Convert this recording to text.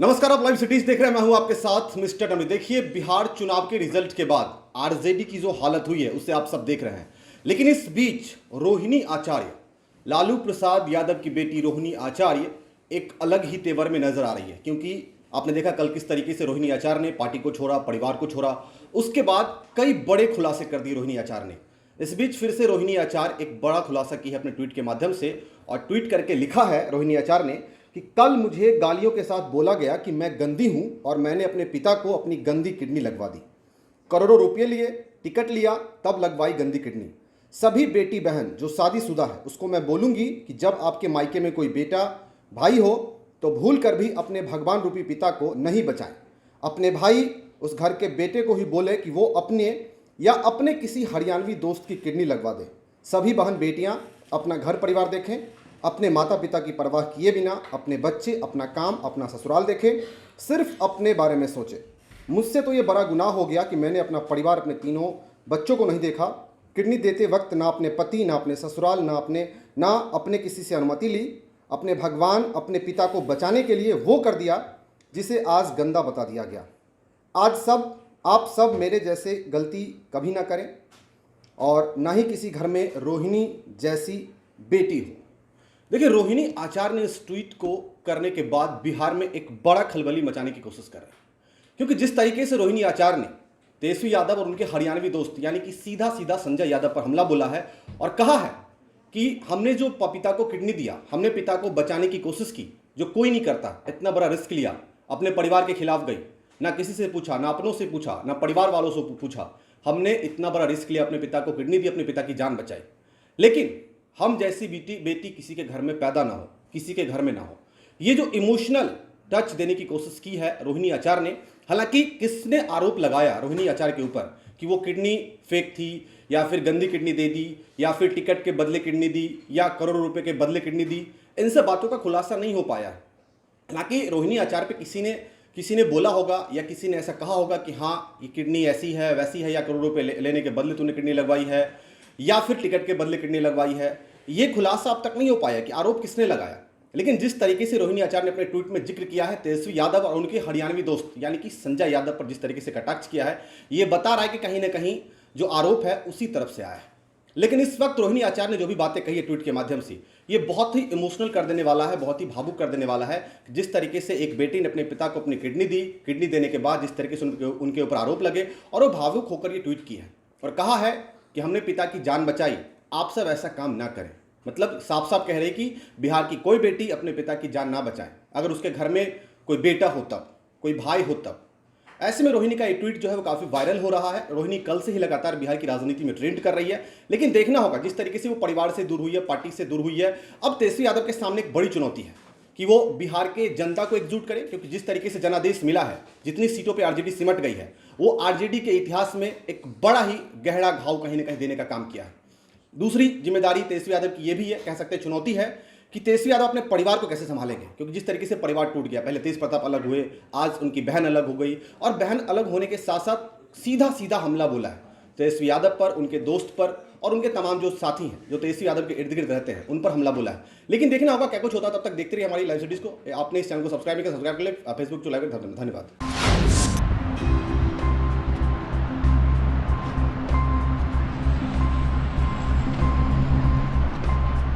नमस्कार, आप live cities देख रहे हैं। मैं हूं आपके साथ मिस्टर टमी। देखिए, बिहार चुनाव के रिजल्ट के बाद आरजेडी की जो हालत हुई है उसे आप सब देख रहे हैं। लेकिन इस बीच रोहिणी आचार्य, लालू प्रसाद यादव की बेटी रोहिणी आचार्य एक अलग ही तेवर में नजर आ रही है। क्योंकि आपने देखा कल किस तरीके से रोहिणी आचार्य ने पार्टी को छोड़ा, परिवार को छोड़ा। उसके बाद कई बड़े खुलासे कर दिए रोहिणी आचार्य ने। इस बीच फिर से रोहिणी आचार्य एक बड़ा खुलासा की है अपने ट्वीट के माध्यम से, और ट्वीट करके लिखा है रोहिणी आचार्य ने कि कल मुझे गालियों के साथ बोला गया कि मैं गंदी हूं और मैंने अपने पिता को अपनी गंदी किडनी लगवा दी। करोड़ों रुपये लिए, टिकट लिया, तब लगवाई गंदी किडनी। सभी बेटी बहन जो शादीशुदा है उसको मैं बोलूंगी कि जब आपके मायके में कोई बेटा भाई हो तो भूल कर भी अपने भगवान रूपी पिता को नहीं बचाएं। अपने भाई उस घर के बेटे को ही बोले कि वो अपने या अपने किसी हरियाणवी दोस्त की किडनी लगवा दे। सभी बहन बेटियां अपना घर परिवार देखें, अपने माता पिता की परवाह किए बिना अपने बच्चे, अपना काम, अपना ससुराल देखें, सिर्फ अपने बारे में सोचें। मुझसे तो ये बड़ा गुनाह हो गया कि मैंने अपना परिवार, अपने तीनों बच्चों को नहीं देखा। किडनी देते वक्त ना अपने पति, ना अपने ससुराल, ना अपने किसी से अनुमति ली। अपने भगवान, अपने पिता को बचाने के लिए वो कर दिया जिसे आज गंदा बता दिया गया। आज आप सब मेरे जैसे गलती कभी ना करें और ना ही किसी घर में रोहिणी जैसी बेटी हो। देखिए, रोहिणी आचार्य ने इस ट्वीट को करने के बाद बिहार में एक बड़ा खलबली मचाने की कोशिश कर रहे हैं। क्योंकि जिस तरीके से रोहिणी आचार्य ने तेजस्वी यादव और उनके हरियाणवी दोस्त यानी कि सीधा सीधा संजय यादव पर हमला बोला है और कहा है कि हमने जो पिता को किडनी दिया, हमने पिता को बचाने की कोशिश की, जो कोई नहीं करता, इतना बड़ा रिस्क लिया, अपने परिवार के खिलाफ गई, ना किसी से पूछा, ना अपनों से पूछा, ना परिवार वालों से पूछा, हमने इतना बड़ा रिस्क लिया, अपने पिता को किडनी दी, अपने पिता की जान बचाई। लेकिन हम जैसी बेटी किसी के घर में पैदा ना हो, किसी के घर में ना हो। ये जो इमोशनल टच देने की कोशिश की है रोहिणी आचार्य ने। हालांकि किसने आरोप लगाया रोहिणी आचार्य के ऊपर कि वो किडनी फेक थी, या फिर गंदी किडनी दे दी, या फिर टिकट के बदले किडनी दी, या करोड़ों रुपए के बदले किडनी दी, इन सब बातों का खुलासा नहीं हो पाया है। हालांकि रोहिणी आचार्य पे किसी ने बोला होगा या किसी ने ऐसा कहा होगा कि हाँ, ये किडनी ऐसी है, वैसी है, या करोड़ों रुपए लेने के बदले तूने किडनी लगवाई है, या फिर टिकट के बदले किडनी लगवाई है। ये खुलासा अब तक नहीं हो पाया कि आरोप किसने लगाया। लेकिन जिस तरीके से रोहिणी आचार्य ने अपने ट्वीट में जिक्र किया है तेजस्वी यादव और उनके हरियाणवी दोस्त यानी कि संजय यादव पर जिस तरीके से कटाक्ष किया है, ये बता रहा है कि कहीं ना कहीं जो आरोप है उसी तरफ से आया है। लेकिन इस वक्त रोहिणी आचार्य ने जो भी बातें कही है ट्वीट के माध्यम से, ये बहुत ही इमोशनल कर देने वाला है, बहुत ही भावुक कर देने वाला है। जिस तरीके से एक बेटी ने अपने पिता को अपनी किडनी दी, किडनी देने के बाद जिस तरीके से उनके ऊपर आरोप लगे और वो भावुक होकर ये ट्वीट की है और कहा है कि हमने पिता की जान बचाई, आप सब ऐसा काम ना करें। मतलब साफ साफ कह रहे कि बिहार की कोई बेटी अपने पिता की जान ना बचाए। अगर उसके घर में कोई बेटा हो तब, कोई भाई हो तब। ऐसे में रोहिणी का ये ट्वीट जो है वो काफी वायरल हो रहा है। रोहिणी कल से ही लगातार बिहार की राजनीति में ट्रेंड कर रही है। लेकिन देखना होगा जिस तरीके से वो परिवार से दूर हुई है, पार्टी से दूर हुई है, अब तेजस्वी यादव के सामने एक बड़ी चुनौती है कि वो बिहार के जनता को एकजुट करे। क्योंकि जिस तरीके से जनादेश मिला है, जितनी सीटों पर आरजेडी सिमट गई है, वो आरजेडी के इतिहास में एक बड़ा ही गहरा घाव कहीं ना कहीं देने का काम किया है। दूसरी जिम्मेदारी तेजस्वी यादव की ये भी है, कह सकते हैं चुनौती है, कि तेजस्वी यादव अपने परिवार को कैसे संभालेंगे। क्योंकि जिस तरीके से परिवार टूट गया, पहले तेज प्रताप अलग हुए, आज उनकी बहन अलग हो गई, और बहन अलग होने के साथ साथ सीधा सीधा हमला बोला है तेजस्वी यादव पर, उनके दोस्त पर और उनके तमाम जो साथी हैं जो तेजस्वी यादव के इर्द गिर्द रहते हैं, उन पर हमला बोला है। लेकिन देखना होगा क्या कुछ होता है। तब तक देखते रहिए हमारी लाइव सिटीज को। आपने इस चैनल को सब्सक्राइब नहीं किया, सब्सक्राइब कर ले। फेसबुक जो लाइव, धन्यवाद।